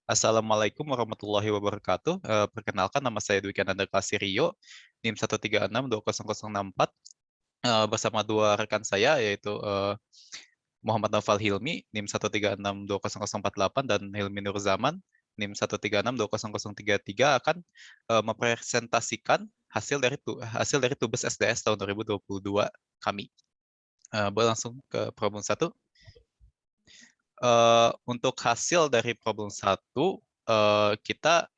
Assalamualaikum warahmatullahi wabarakatuh. Perkenalkan, nama saya Dwi Kananda Rio, NIM 1362064, bersama dua rekan saya, yaitu Muhammad Naufal Hilmi, NIM 1362048, dan Hilmi Nur Zaman, NIM 1362033, akan mempresentasikan hasil dari tugas SDS tahun 2022 kami. Berlangsung ke problem 1. Untuk hasil dari problem 1, kita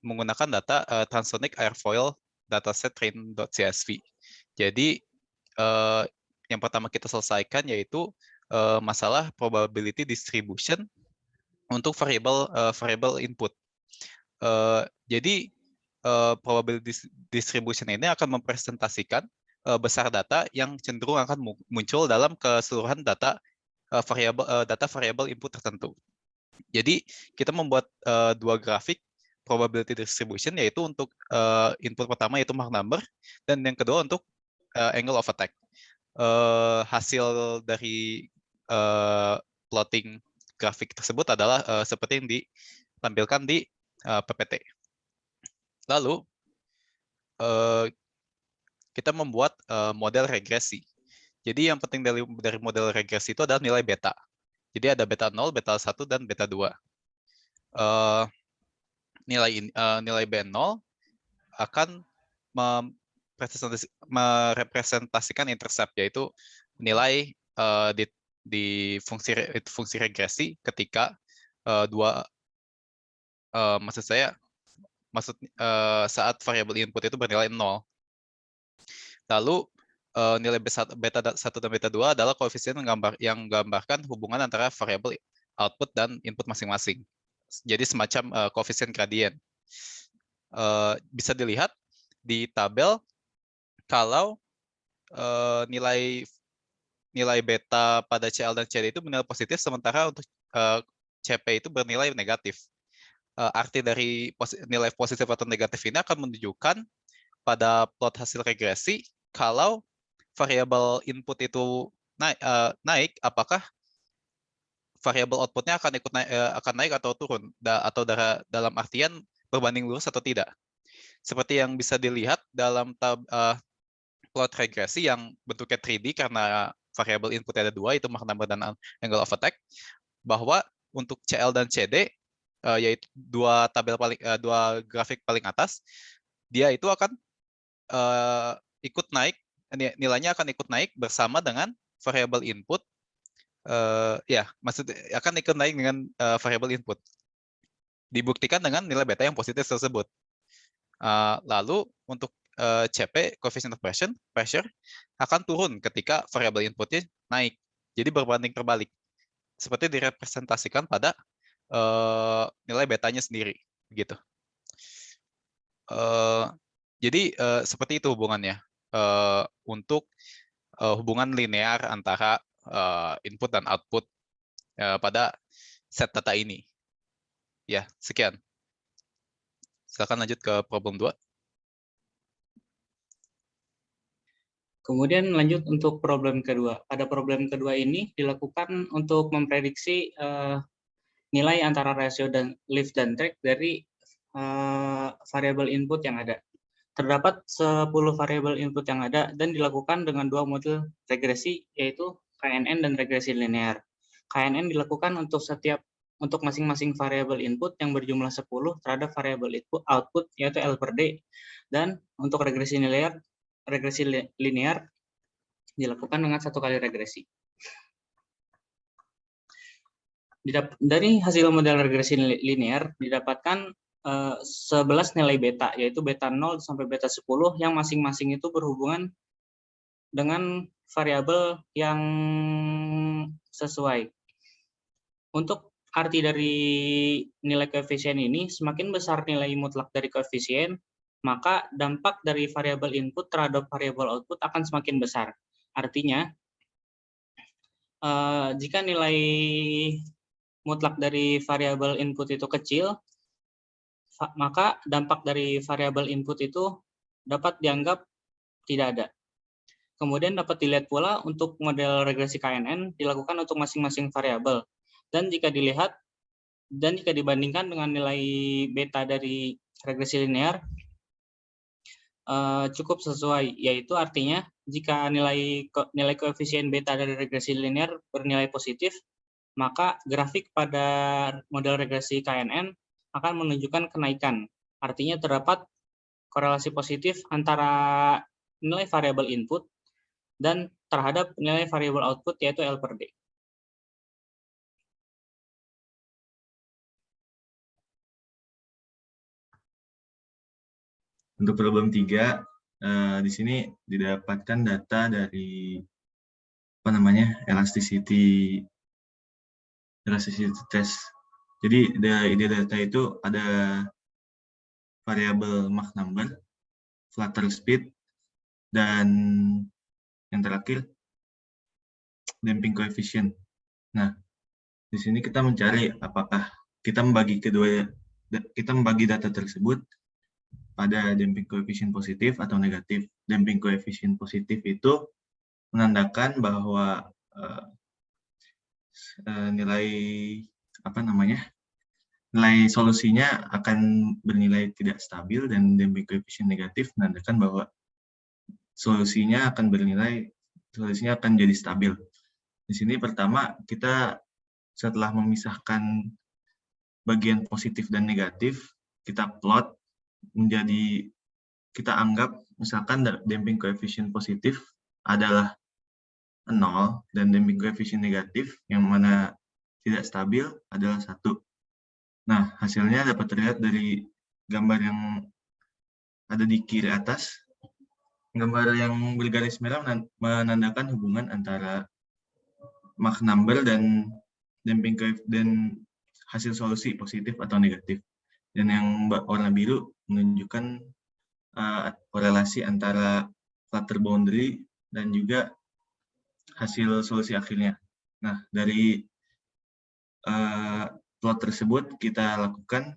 menggunakan data Transonic Airfoil dataset train.csv. Jadi yang pertama kita selesaikan yaitu masalah probability distribution untuk variable input. Jadi probability distribution ini akan mempresentasikan besar data yang cenderung akan muncul dalam keseluruhan data variabel input tertentu. Jadi kita membuat dua grafik probability distribution, yaitu untuk input pertama yaitu Mach number, dan yang kedua untuk angle of attack. Hasil dari plotting grafik tersebut adalah seperti yang ditampilkan di PPT. Lalu kita membuat model regresi. Jadi yang penting dari model regresi itu adalah nilai beta. Jadi ada beta 0, beta 1, dan beta 2. Nilai B0 akan merepresentasikan intercept, yaitu nilai di fungsi regresi ketika saat variabel input itu bernilai 0. Lalu nilai beta 1 dan beta 2 adalah koefisien yang menggambarkan hubungan antara variabel output dan input masing-masing. Jadi semacam koefisien gradien. Bisa dilihat di tabel kalau nilai beta pada CL dan CD itu bernilai positif, sementara untuk CP itu bernilai negatif. Arti dari nilai positif atau negatif ini akan menunjukkan pada plot hasil regresi kalau variabel input itu naik, apakah variabel outputnya akan naik atau turun, atau dalam artian berbanding lurus atau tidak. Seperti yang bisa dilihat dalam plot regresi yang bentuknya 3D karena variabel inputnya ada 2, itu Mach number dan angle of attack, bahwa untuk CL dan CD, yaitu dua grafik paling atas, dia itu akan ikut naik, nilainya akan ikut naik bersama dengan variabel input. Maksudnya akan ikut naik dengan variabel input. Dibuktikan dengan nilai beta yang positif tersebut. Lalu untuk CP, coefficient of pressure, akan turun ketika variabel inputnya naik. Jadi berbanding terbalik. Seperti direpresentasikan pada nilai betanya sendiri. Begitu. Jadi seperti itu hubungannya. Untuk hubungan linear antara input dan output pada set data ini. Ya, sekian. Silakan lanjut ke problem 2. Kemudian lanjut untuk problem kedua. Pada problem kedua ini dilakukan untuk memprediksi nilai antara rasio dan lift dan drag dari variabel input yang ada. Terdapat 10 variabel input yang ada dan dilakukan dengan dua model regresi, yaitu KNN dan regresi linear. KNN dilakukan untuk masing-masing variabel input yang berjumlah 10 terhadap variabel output, yaitu L per D. Dan untuk regresi linear dilakukan dengan satu kali regresi. Dari hasil model regresi linear didapatkan 11 nilai beta, yaitu beta 0 sampai beta 10, yang masing-masing itu berhubungan dengan variabel yang sesuai. Untuk arti dari nilai koefisien ini, semakin besar nilai mutlak dari koefisien, maka dampak dari variabel input terhadap variabel output akan semakin besar. Artinya, jika nilai mutlak dari variabel input itu kecil, maka dampak dari variabel input itu dapat dianggap tidak ada. Kemudian dapat dilihat pula untuk model regresi KNN dilakukan untuk masing-masing variabel. Dan jika dilihat, Dan jika dibandingkan dengan nilai beta dari regresi linear, cukup sesuai, yaitu artinya jika nilai koefisien beta dari regresi linear bernilai positif, maka grafik pada model regresi KNN akan menunjukkan kenaikan. Artinya terdapat korelasi positif antara nilai variabel input dan terhadap nilai variabel output, yaitu L per D. Untuk problem 3, di sini didapatkan data dari elasticity test. Jadi dari data itu ada variabel Mach number, flutter speed, dan yang terakhir damping coefficient. Nah, di sini kita mencari apakah kita membagi data tersebut pada damping coefficient positif atau negatif. Damping coefficient positif itu menandakan bahwa nilai solusinya akan bernilai tidak stabil, dan damping coefficient negatif menandakan bahwa solusinya akan jadi stabil. Di sini pertama kita setelah memisahkan bagian positif dan negatif, kita plot menjadi, kita anggap misalkan damping coefficient positif adalah 0 dan damping coefficient negatif yang mana tidak stabil adalah 1. Nah, hasilnya dapat terlihat dari gambar yang ada di kiri atas. Gambar yang bergaris merah menandakan hubungan antara Mach number dan damping coefficient dan hasil solusi positif atau negatif. Dan yang warna biru menunjukkan korelasi antara flutter boundary dan juga hasil solusi akhirnya. Nah, dari plot tersebut kita lakukan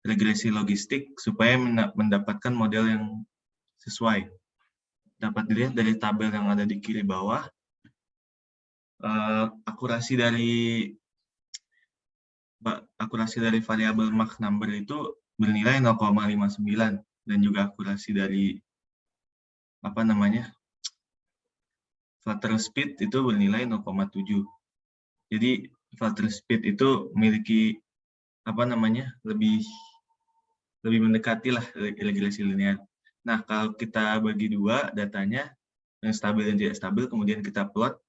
regresi logistik supaya mendapatkan model yang sesuai. Dapat dilihat dari tabel yang ada di kiri bawah, akurasi dari variabel Mach number itu bernilai 0,59, dan juga akurasi dari flutter speed itu bernilai 0,7. Jadi flutter speed itu memiliki lebih mendekati lah regresi linear. Nah, kalau kita bagi dua datanya, yang stabil dan tidak stabil, kemudian kita plot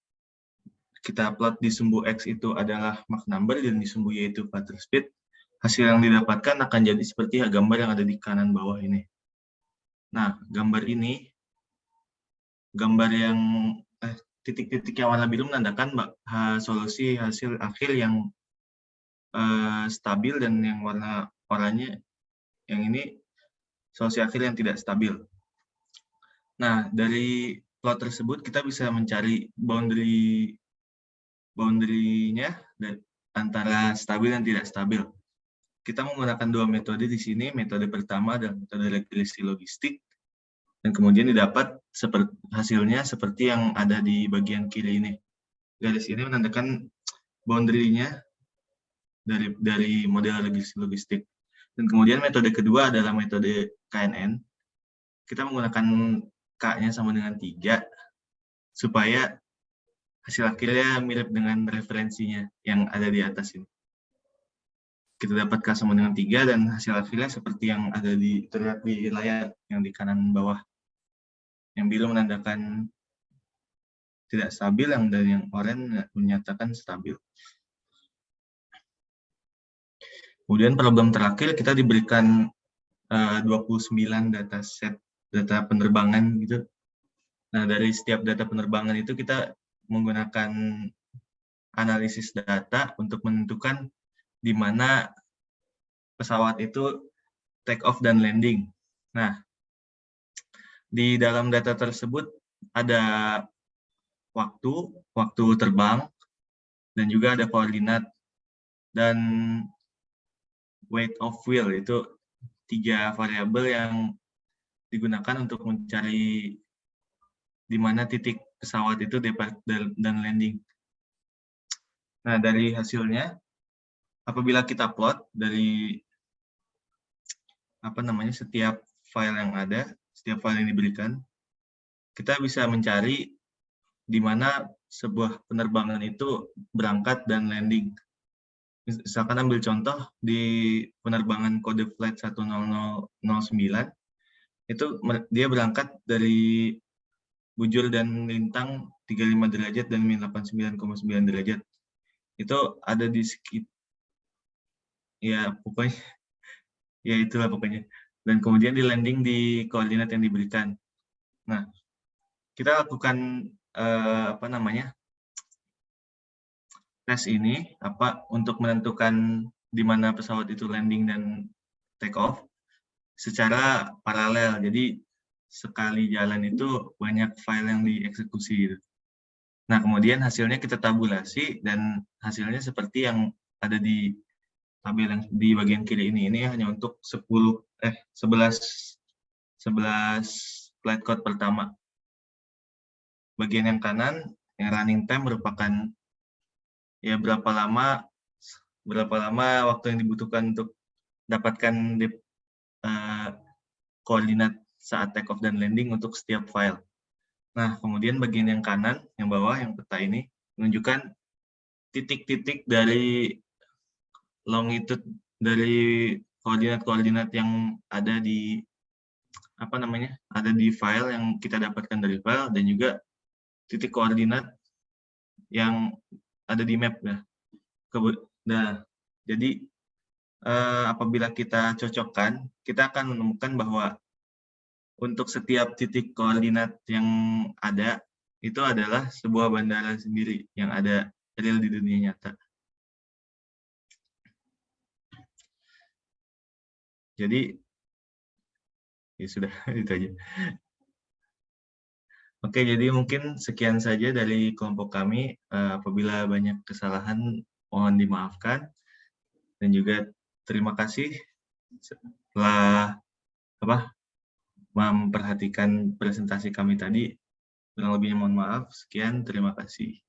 di sumbu X itu adalah Mach number dan di sumbu Y itu flutter speed, hasil yang didapatkan akan jadi seperti gambar yang ada di kanan bawah ini. Nah, gambar yang titik-titik yang warna biru menandakan solusi hasil akhir yang stabil, dan yang warna oranye yang ini solusi akhir yang tidak stabil. Nah, dari plot tersebut kita bisa mencari boundary-nya antara stabil dan tidak stabil. Kita menggunakan dua metode di sini. Metode pertama adalah metode regresi logistik, dan kemudian didapat hasilnya seperti yang ada di bagian kiri ini. Garis ini menandakan boundary-nya dari model regresi logistik. Dan kemudian metode kedua adalah metode KNN. Kita menggunakan K-nya sama dengan 3, supaya hasil akhirnya mirip dengan referensinya yang ada di atas ini. Kita dapat K sama dengan 3, dan hasil akhirnya seperti yang ada terlihat di layar yang di kanan bawah. Yang biru menandakan tidak stabil, dan yang oranye menyatakan stabil. Kemudian problem terakhir, kita diberikan 29 data penerbangan gitu. Nah, dari setiap data penerbangan itu kita menggunakan analisis data untuk menentukan di mana pesawat itu take off dan landing. Nah, di dalam data tersebut ada waktu terbang, dan juga ada koordinat, dan weight of wheel, itu 3 variabel yang digunakan untuk mencari di mana titik pesawat itu depart dan landing. Nah, dari hasilnya apabila kita plot dari setiap file yang ada, setiap file yang diberikan, kita bisa mencari di mana sebuah penerbangan itu berangkat dan landing. Misalkan ambil contoh di penerbangan kode flight 1009, itu dia berangkat dari bujur dan lintang 35 derajat dan min 89,9 derajat. Itu ada di sekitar, ya pokoknya, ya itulah pokoknya. Dan kemudian di landing di koordinat yang diberikan. Nah, kita lakukan tes ini untuk menentukan di mana pesawat itu landing dan take off secara paralel. Jadi sekali jalan itu banyak file yang dieksekusi gitu. Nah, kemudian hasilnya kita tabulasi dan hasilnya seperti yang ada di tabel yang di bagian kiri ini. Ini hanya untuk 11 flight code pertama. Bagian yang kanan, yang running time merupakan ya berapa lama waktu yang dibutuhkan untuk dapatkan koordinat saat take off dan landing untuk setiap file. Nah, kemudian bagian yang kanan, yang bawah, yang peta ini menunjukkan titik-titik dari longitude dari koordinat-koordinat yang ada di file yang kita dapatkan dari file, dan juga titik koordinat yang ada di map. Jadi apabila kita cocokkan, kita akan menemukan bahwa untuk setiap titik koordinat yang ada, itu adalah sebuah bandara sendiri yang ada real di dunia nyata. Jadi, ya sudah, itu aja. Oke, jadi mungkin sekian saja dari kelompok kami. Apabila banyak kesalahan, mohon dimaafkan. Dan juga terima kasih setelah memperhatikan presentasi kami tadi. Kurang lebihnya mohon maaf. Sekian, terima kasih.